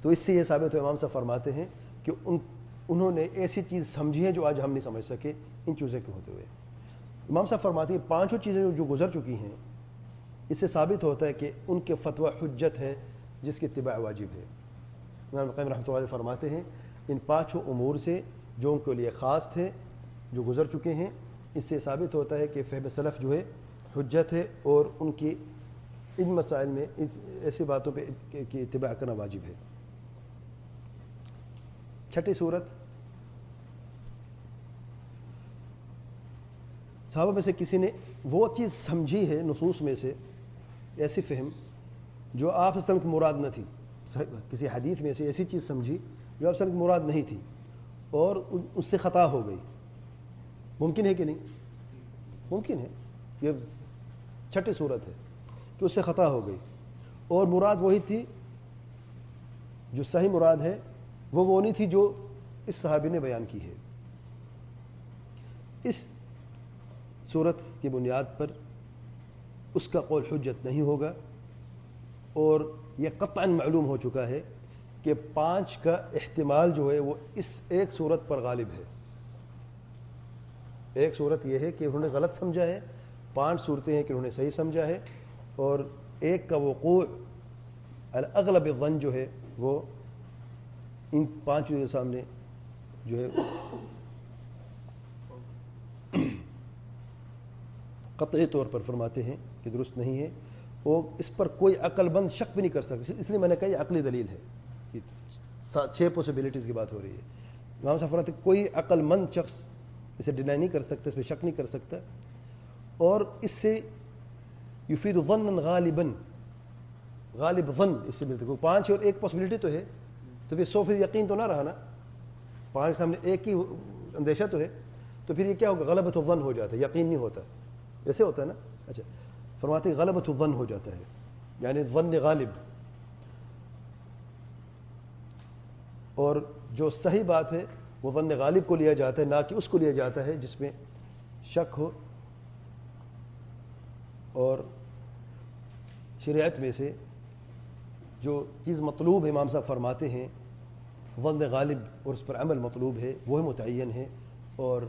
تو اس سے یہ ثابت ہے، امام صاحب فرماتے ہیں کہ انہوں نے ایسی چیز سمجھی ہے جو آج ہم نہیں سمجھ سکے ان چیزوں کے ہوتے ہوئے. امام صاحب فرماتے ہیں پانچوں چیزیں جو گزر چکی ہیں، اس سے ثابت ہوتا ہے کہ ان کے فتویٰ حجت ہے جس کی اتباع واجب ہے. امام قیم رحمۃ اللہ علیہ فرماتے ہیں ان پانچوں امور سے جو ان کے لیے خاص تھے، جو گزر چکے ہیں، اس سے ثابت ہوتا ہے کہ فہم سلف جو ہے حجت ہے، اور ان کی ان مسائل میں ایسی باتوں پہ کی اتباع کرنا واجب ہے. چھٹی صورت، صحابہ میں سے کسی نے وہ چیز سمجھی ہے نصوص میں سے، ایسی فہم جو آپ صلی اللہ علیہ وسلم کی مراد نہ تھی. کسی حدیث میں سے ایسی چیز سمجھی جو آپ صلی اللہ علیہ وسلم کی مراد نہیں تھی، اور اس سے خطا ہو گئی. ممکن ہے کہ نہیں؟ ممکن ہے. یہ چھٹی صورت ہے کہ اس سے خطا ہو گئی، اور مراد وہی تھی جو صحیح مراد ہے، وہ نہیں تھی جو اس صحابی نے بیان کی ہے. اس صورت کی بنیاد پر اس کا قول حجت نہیں ہوگا، اور یہ قطعاً معلوم ہو چکا ہے کہ 5 کا احتمال جو ہے وہ اس ایک صورت پر غالب ہے. ایک صورت یہ ہے کہ انہوں نے غلط سمجھا ہے، 5 صورتیں ہیں کہ انہوں نے صحیح سمجھا ہے، اور ایک کا وقوع الاغلب الظن جو ہے وہ ان 5 کے سامنے جو ہے قطعی طور پر فرماتے ہیں کہ درست نہیں ہے، اور اس پر کوئی عقل مند شک بھی نہیں کر سکتا. اس لیے میں نے کہا یہ عقلی دلیل ہے، 6 پاسبلٹیز کی بات ہو رہی ہے. امام صاحب فرماتے ہیں کوئی عقل مند شخص اسے ڈینائی نہیں کر سکتا، اس پہ شک نہیں کر سکتا، اور اس سے یفید ظنا غالباً، غالب ظن اس سے ملتا ہے. 5 اور ایک پاسبلٹی تو ہے، تو پھر 100% یقین تو نہ رہا نا. 5 سامنے ایک ہی اندیشہ تو ہے، تو پھر یہ کیا ہوگا؟ غلبۃ الظن ہو جاتا ہے، یقین نہیں ہوتا. ایسے ہوتا ہے نا. اچھا، فرماتے ہیں غلبۃ الظن ہو جاتا ہے، یعنی ظن غالب. اور جو صحیح بات ہے وہ ظن غالب کو لیا جاتا ہے، نہ کہ اس کو لیا جاتا ہے جس میں شک ہو. اور شریعت میں سے جو چیز مطلوب ہے، امام صاحب فرماتے ہیں ظن غالب اور اس پر عمل مطلوب ہے، وہی متعین ہے، اور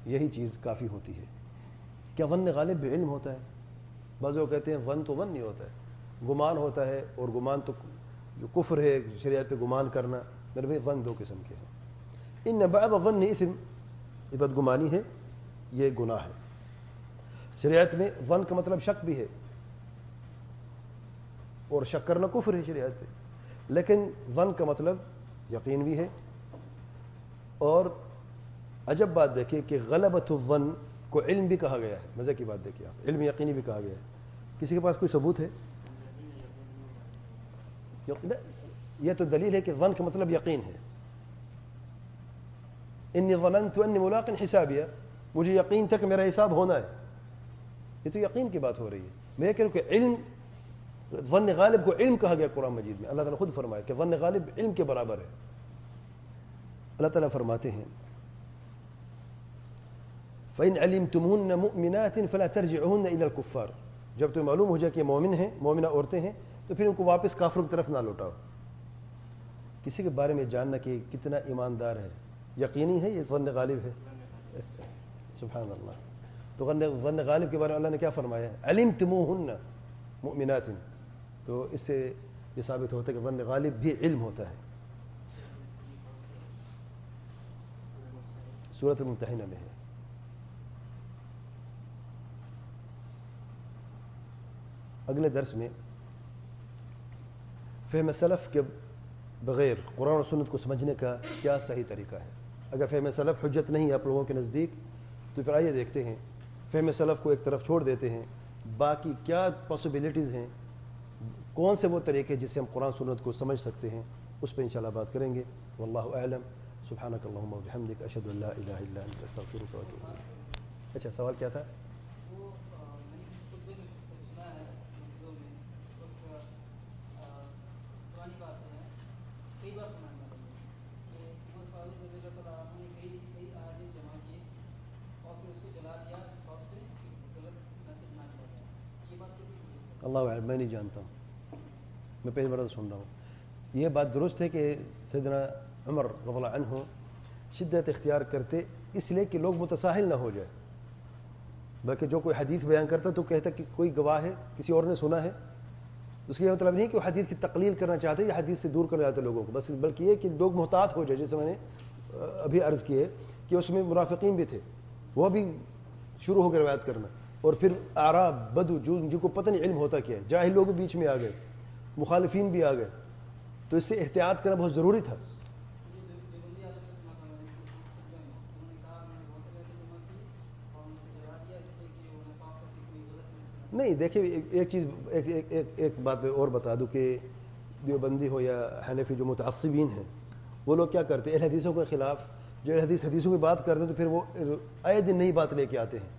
یہی چیز کافی ہوتی ہے۔ کیا ظن غالب بھی علم ہوتا ہے؟ بعض لوگ کہتے ہیں ظن تو ظن نہیں ہوتا ہے، گمان ہوتا ہے، اور گمان تو جو کفر ہے شریعت پہ گمان کرنا، میرے بھائی ظن دو قسم کے ہیں۔ ان بعض الظن اثم، یہ بدگمانی ہے، یہ گناہ ہے۔ شریعت میں ظن کا مطلب شک بھی ہے، اور شک کرنا کفر ہے شریعت پہ، لیکن ظن کا مطلب یقین بھی ہے۔ اور عجب بات دیکھیے کہ غلبۃ الظن کو علم بھی کہا گیا ہے، مزے کی بات دیکھیے آپ، علم یقینی بھی کہا گیا ہے۔ کسی کے پاس کوئی ثبوت ہے؟ یہ تو دلیل ہے کہ ظن کا مطلب یقین ہے۔ انی ظننت انی ملاق حسابیہ، مجھے یقین تھا کہ میرا حساب ہونا ہے، یہ تو یقین کی بات ہو رہی ہے۔ میں یہ کہہ رہا ہوں کہ علم، ظن غالب کو علم کہا گیا قرآن مجید میں، اللہ تعالیٰ نے خود فرمایا کہ ظن غالب علم کے برابر ہے۔ اللہ تعالیٰ فرماتے ہیں فَإِنْ عَلِمْتُمُهُنَّ مُؤْمِنَاتٍ فَلَا تَرْجِعُهُنَّ إِلَى الْكُفَّارِ، جب تمہیں معلوم ہو جائے کہ مومن ہیں، مومنہ عورتیں ہیں، تو پھر ان کو واپس کافروں کی طرف نہ لوٹاؤ۔ کسی کے بارے میں جاننا کہ کتنا ایماندار ہے، یقینی ہے، یہ ظن غالب ہے۔ سبحان اللہ۔ تو ظن غالب کے بارے میں اللہ نے کیا فرمایا ہے؟ عَلِمْتُمُوهُنَّ مُؤْمِنَاتٍ، تو اس سے یہ ثابت ہوتا ہے کہ ظن غالب بھی علم ہوتا ہے۔ سورۃ الممتحنہ میں ہے۔ اگلے درس میں فہم سلف کے بغیر قرآن و سنت کو سمجھنے کا کیا صحیح طریقہ ہے۔ اگر فہم سلف حجت نہیں ہے آپ لوگوں کے نزدیک، تو پھر آئیے دیکھتے ہیں، فہم سلف کو ایک طرف چھوڑ دیتے ہیں، باقی کیا پاسبلٹیز ہیں، کون سے وہ طریقے جس سے ہم قرآن سنت کو سمجھ سکتے ہیں، اس پہ انشاءاللہ بات کریں گے۔ واللہ اعلم، سبحانک اللہم وبحمدک، اشہد ان لا الہ الا انت، استغفرک واتوب الیک۔ اچھا، سوال کیا تھا؟ اللہ اعلم، میں نہیں جانتا ہوں، میں پہلی بار سن رہا ہوں۔ یہ بات درست ہے کہ سیدنا عمر رضی اللہ عنہ شدت اختیار کرتے اس لیے کہ لوگ متساہل نہ ہو جائے، بلکہ جو کوئی حدیث بیان کرتا تو کہتا کہ کوئی گواہ ہے، کسی اور نے سنا ہے، اس کا یہ مطلب نہیں کہ وہ حدیث کی تقلیل کرنا چاہتے یا حدیث سے دور کرنا چاہتے لوگوں کو، بس بلکہ یہ کہ لوگ محتاط ہو جائے۔ جیسے میں نے ابھی عرض کی ہے کہ اس میں منافقین بھی تھے، وہ بھی شروع ہو گئے روایت کرنا، اور پھر اعراب، بدو، جن کو پتہ نہیں علم ہوتا کیا ہے، جاہل لوگ بھی بیچ میں آ گئے، مخالفین بھی آ گئے، تو اس سے احتیاط کرنا بہت ضروری تھا۔ نہیں دیکھیں، ایک چیز، ایک بات میں اور بتا دوں کہ دیوبندی ہو یا حنفی جو متعصبین ہیں، وہ لوگ کیا کرتے ہیں، اہل حدیثوں کے خلاف، جو حدیثوں کی بات کرتے ہیں تو پھر وہ آئے دن نئی بات لے کے آتے ہیں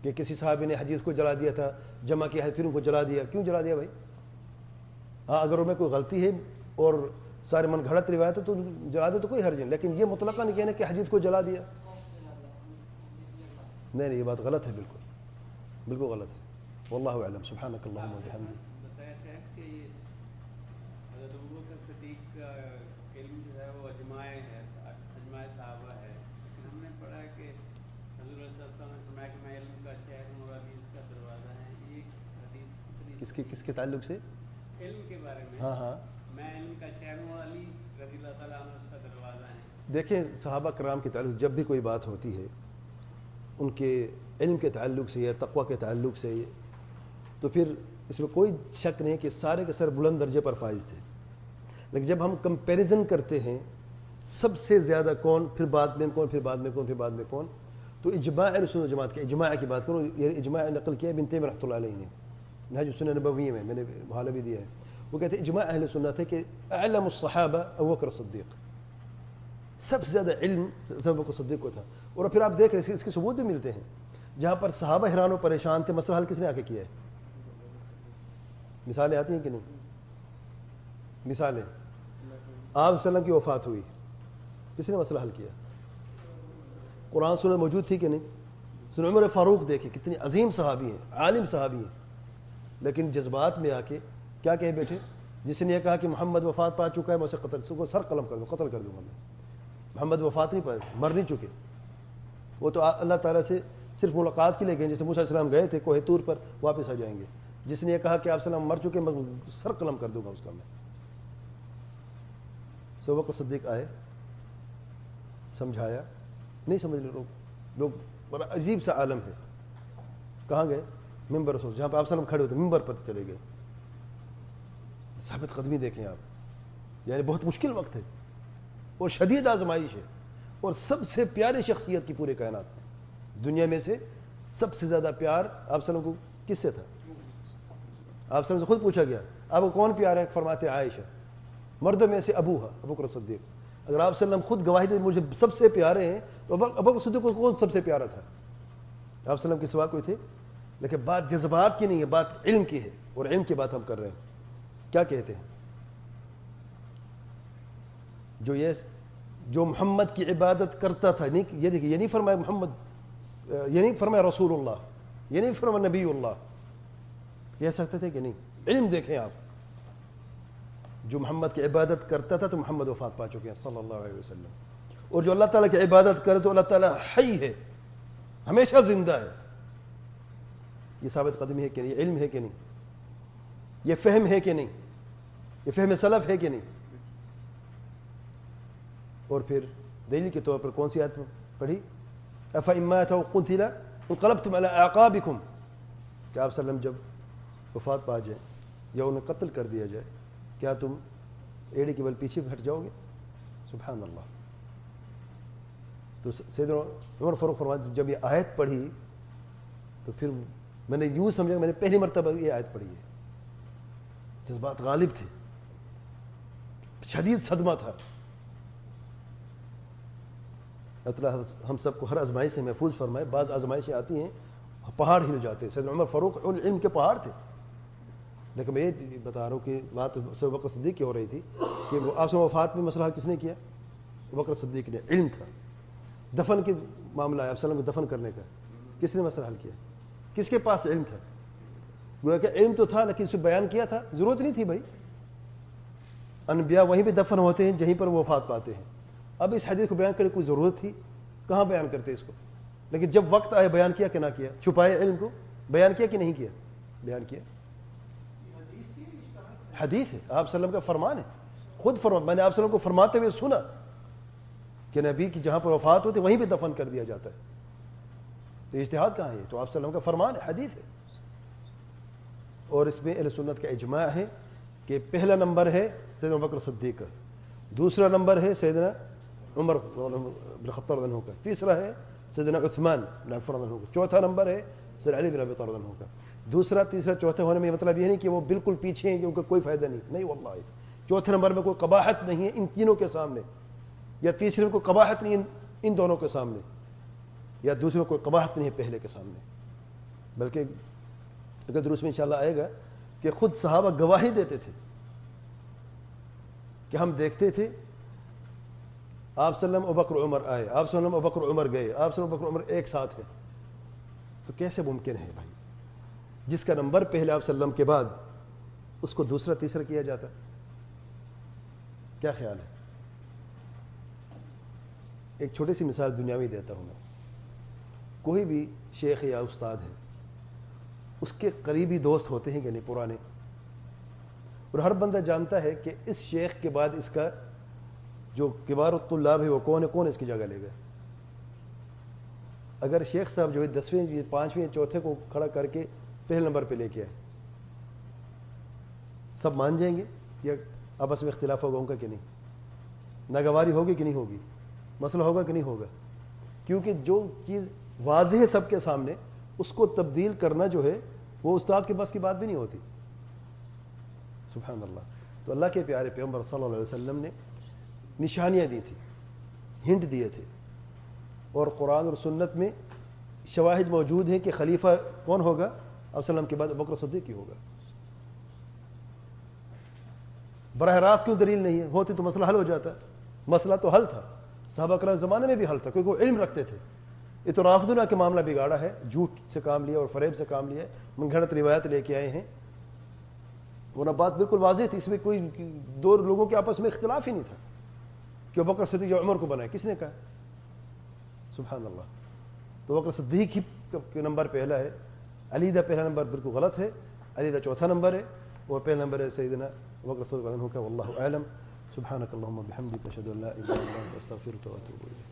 کہ کسی صحابی نے حدیث کو جلا دیا تھا، جمع کیا ہے، پھر ان کو جلا دیا۔ کیوں جلا دیا بھائی؟ ہاں اگر ان میں کوئی غلطی ہے اور سارے من گھڑت روایت ہے تو جلا دے تو کوئی حرج نہیں، لیکن یہ مطلقاً نہیں کہنا کہ حدیث کو جلا دیا۔ نہیں، یہ بات غلط ہے، بالکل بالکل غلط ہے۔ واللہ اعلم، سبحانک اللہم وبحمدک۔ بتایا ہے کہ حضرت ابوبکر صدیق کا علم جو ہے وہ اجماع ہے، اجماع صحابہ ہے، لیکن ہم نے پڑھا ہے کہ حضور صلی اللہ علیہ وسلم نے فرمایا کہ میں علم کا شہر ہوں اور حدیث کا دروازہ ہے۔ یہ حدیث کس کے تعلق سے؟ علم کے بارے میں۔ ہاں ہاں، میں علم کا شہر ہوں، علی رضی اللہ تعالیٰ عنہ اس کا دروازہ ہے۔ دیکھیں صحابہ کرام کے تعلق جب بھی کوئی بات ہوتی ہے ان کے علم کے تعلق سے یا تقوی کے تعلق سے، تو پھر اس میں کوئی شک نہیں کہ سارے کے سر بلند درجے پر فائز تھے، لیکن جب ہم کمپیریزن کرتے ہیں سب سے زیادہ کون، پھر بعد میں کون، پھر بعد میں کون، پھر بعد میں کون، تو اجماع اہل سنت جماعت کے اجماع کی بات کروں، یہ اجماع نقل کیا ابن تیمیہ رحمۃ اللہ علیہ نے نہج السنہ نبویہ میں نے حوالہ بھی دیا ہے۔ وہ کہتے ہیں اجماع اہل سنت ہے کہ اعلم الصحابہ ابو بکر صدیق، سب سے زیادہ علم ابو بکر صدیق کو تھا۔ اور پھر آپ دیکھ رہے ہیں اس کے ثبوت بھی ملتے ہیں، جہاں پر صحابہ حیران و پریشان تھے، مسئلہ حل کس نے آ کے کیا ہے؟ مثالیں آتی ہیں کہ نہیں؟ مثالیں، آپ صلی اللہ علیہ وسلم کی وفات ہوئی، کس نے مسئلہ حل کیا؟ قرآن سنت موجود تھی کہ نہیں؟ سن عمر فاروق دیکھیں کتنی عظیم صحابی ہیں، عالم صحابی ہیں، لیکن جذبات میں آ کے کیا کہے بیٹھے؟ جس نے یہ کہا کہ محمد وفات پا چکا ہے، میں اسے سر قلم کر دوں، قتل کر دوں گا میں. محمد وفات نہیں پائے، مر نہیں چکے. وہ تو اللہ تعالیٰ سے صرف ملاقات کے لیے گئے، جیسے موسیٰ علیہ السلام گئے تھے کوہ طور پر، واپس آ جائیں گے. جس نے یہ کہا کہ آپ سلام مر چکے، میں سر قلم کر دوں گا اس کا میں. ابو بکر صدیق آئے، سمجھایا، نہیں سمجھ لے لوگ بڑا عجیب سا عالم ہے. کہاں گئے؟ ممبر رسول، جہاں پہ آپ سلام کھڑے ہوتے ممبر پر چلے گئے. ثابت قدمی دیکھیں آپ، یعنی بہت مشکل وقت ہے اور شدید آزمائش ہے، اور سب سے پیاری شخصیت کی پورے کائنات میں، دنیا میں سے سب سے زیادہ پیار آپ سلام کو کس سے تھا؟ آپ سلام سے خود پوچھا گیا آپ کو کون پیار ہے؟ فرماتے عائشہ. مردوں میں سے ابو بکر صدیق. اگر آپ سلام خود گواہی دے مجھے سب سے پیارے ہیں تو ابو بکر صدیق کو کون سب سے پیارا تھا؟ آپ سلام کے سوا کوئی تھے؟ لیکن بات جذبات کی نہیں ہے، بات علم کی ہے، اور علم کی بات ہم کر رہے ہیں. کیا کہتے ہیں؟ جو محمد کی عبادت کرتا تھا، یہ دیکھیے، یہ نہیں فرمایا محمد، یہ نہیں فرمایا رسول اللہ، یہ نہیں فرمایا نبی اللہ. کہہ سکتے تھے کہ نہیں؟ علم دیکھیں آپ. جو محمد کی عبادت کرتا تھا تو محمد وفات پا چکے ہیں صلی اللہ علیہ وسلم. اور جو اللہ تعالیٰ کی عبادت کرے تو اللہ تعالیٰ حی ہے، ہمیشہ زندہ ہے. یہ ثابت قدمی ہے کہ نہیں؟ علم ہے کہ نہیں؟ یہ فہم ہے کہ نہیں؟ یہ فہم سلف ہے کہ نہیں؟ اور پھر دلیل کے طور پر کون سی آیت پڑھی؟ افإن مات أو قتل انقلبتم على أعقابكم، کہ آپ وسلم جب وفات پا جائے یا انہیں قتل کر دیا جائے کیا تم ایڑی کے بل پیچھے ہٹ جاؤ گے؟ سبحان اللہ. تو سیدنا عمر فاروق فرماتے جب یہ آیت پڑھی تو پھر میں نے یوں سمجھا، میں نے پہلی مرتبہ یہ آیت پڑھی ہے. جذبات غالب تھے، شدید صدمہ تھا. اللہ ہم سب کو ہر آزمائش سے محفوظ فرمائے. بعض آزمائشیں آتی ہیں پہاڑ ہل جاتے ہیں. سیدنا عمر فاروق علم کے پہاڑ تھے. لیکن میں یہ بتا رہا ہوں کہ بات ابو بکر صدیق کی ہو رہی تھی کہ وہ آپ سے وفات میں مسئلہ کس نے کیا؟ ابو بکر صدیق نے. علم تھا. دفن کے معاملہ ہے، آپ وسلم کو دفن کرنے کا کس نے مسئلہ حل کیا؟ کس کے پاس علم تھا؟ گویا کہ علم تو تھا لیکن اسے بیان کیا تھا، ضرورت نہیں تھی بھائی. انبیاء وہیں پہ دفن ہوتے ہیں جہیں پر وہ وفات پاتے ہیں. اب اس حدیث کو بیان کرنے کی کوئی ضرورت تھی؟ کہاں بیان کرتے اس کو؟ لیکن جب وقت آئے بیان کیا کہ نہ کیا؟ چھپائے علم کو؟ بیان کیا کہ نہیں کیا؟ بیان کیا. حدیث ہے، آپ وسلم کا فرمان ہے. خود فرمان، میں نے آپ وسلم کو فرماتے ہوئے سنا کہ نبی کی جہاں پر وفات ہوتی وہیں پہ دفن کر دیا جاتا ہے. تو اجتہاد کہاں ہے؟ تو آپ وسلم کا فرمان ہے، حدیث ہے. اور اس میں اہل سنت کا اجماع ہے کہ پہلا نمبر ہے سیدنا ابو بکر صدیق کا، دوسرا نمبر ہے سیدنا عمر بن خطاب رضی اللہ عنہ کا، تیسرا ہے سیدنا عثمان بن عفان رضی اللہ عنہ کا، چوتھا نمبر ہے سیدنا علی بن ابی طالب رضی اللہ عنہ کا. دوسرا تیسرا چوتھا ہونے میں مطلب یہ نہیں کہ وہ بالکل پیچھے ہیں کہ ان کا کوئی فائدہ نہیں واللہ. چوتھے نمبر میں کوئی قباحت نہیں ہے ان تینوں کے سامنے، یا تیسرے میں کوئی قباحت نہیں ان دونوں کے سامنے، یا دوسرے میں کوئی قباحت نہیں ہے پہلے کے سامنے. بلکہ اگر دروس میں انشاءاللہ آئے گا کہ خود صحابہ گواہی دیتے تھے کہ ہم دیکھتے تھے آپ صلی اللہ علیہ وسلم ابو بکر عمر آئے، آپ صلی اللہ علیہ وسلم ابو بکر عمر گئے، آپ صلی اللہ علیہ وسلم ابو بکر عمر ایک ساتھ ہیں. تو کیسے ممکن ہے بھائی؟ جس کا نمبر پہلے آپ صلی اللہ علیہ وسلم کے بعد اس کو دوسرا تیسرا کیا جاتا. کیا خیال ہے؟ ایک چھوٹی سی مثال دنیاوی دیتا ہوں میں. کوئی بھی شیخ یا استاد ہے، اس کے قریبی دوست ہوتے ہیں کہ نہیں پرانے، اور ہر بندہ جانتا ہے کہ اس شیخ کے بعد اس کا جو کبار الطلاب ہے وہ کون اس کی جگہ لے گا. اگر شیخ صاحب جو ہے 10ویں 5ویں چوتھے کو کھڑا کر کے پہلے نمبر پہ لے کے آئے، سب مان جائیں گے یا آپس میں اختلاف ہوگا ان کا کہ نہیں؟ ناگواری ہوگی کہ نہیں ہوگی؟ مسئلہ ہوگا کہ نہیں ہوگا؟ کیونکہ جو چیز واضح ہے سب کے سامنے اس کو تبدیل کرنا جو ہے وہ استاد کے بس کی بات بھی نہیں ہوتی. سبحان اللہ. تو اللہ کے پیارے پیغمبر صلی اللہ علیہ وسلم نے نشانیاں دی تھی، ہنٹ دیے تھے، اور قرآن اور سنت میں شواہد موجود ہیں کہ خلیفہ کون ہوگا آپ وسلم کے بعد ابو بکر صدیق ہی ہوگا. براہ راست کیوں دلیل نہیں ہے؟ ہوتی تو مسئلہ حل ہو جاتا. مسئلہ تو حل تھا، صحابہ کرام زمانے میں بھی حل تھا کیونکہ وہ علم رکھتے تھے. یہ تو رافضہ کے معاملہ بگاڑا ہے، جھوٹ سے کام لیا اور فریب سے کام لیا، من گھڑت روایت لے کے آئے ہیں ورنہ بات بالکل واضح تھی، اس میں کوئی دو لوگوں کے آپس میں اختلاف ہی نہیں تھا کہ ابو بکر صدیق یا عمر کو بنائے، کس نے کہا؟ سبحان اللہ. تو ابو بکر صدیق ہی کا نمبر پہلا ہے، علی دا پہلا نمبر بالکل غلط ہے، علی دا چوتھا نمبر ہے، اور پہلا نمبر ہے سیدنا ابو بکر صدیق عنہ کا. واللہ اعلم. سبحانک اللہم وبحمدک اشہد ان لا الہ الا انت استغفرک واتوب الیک.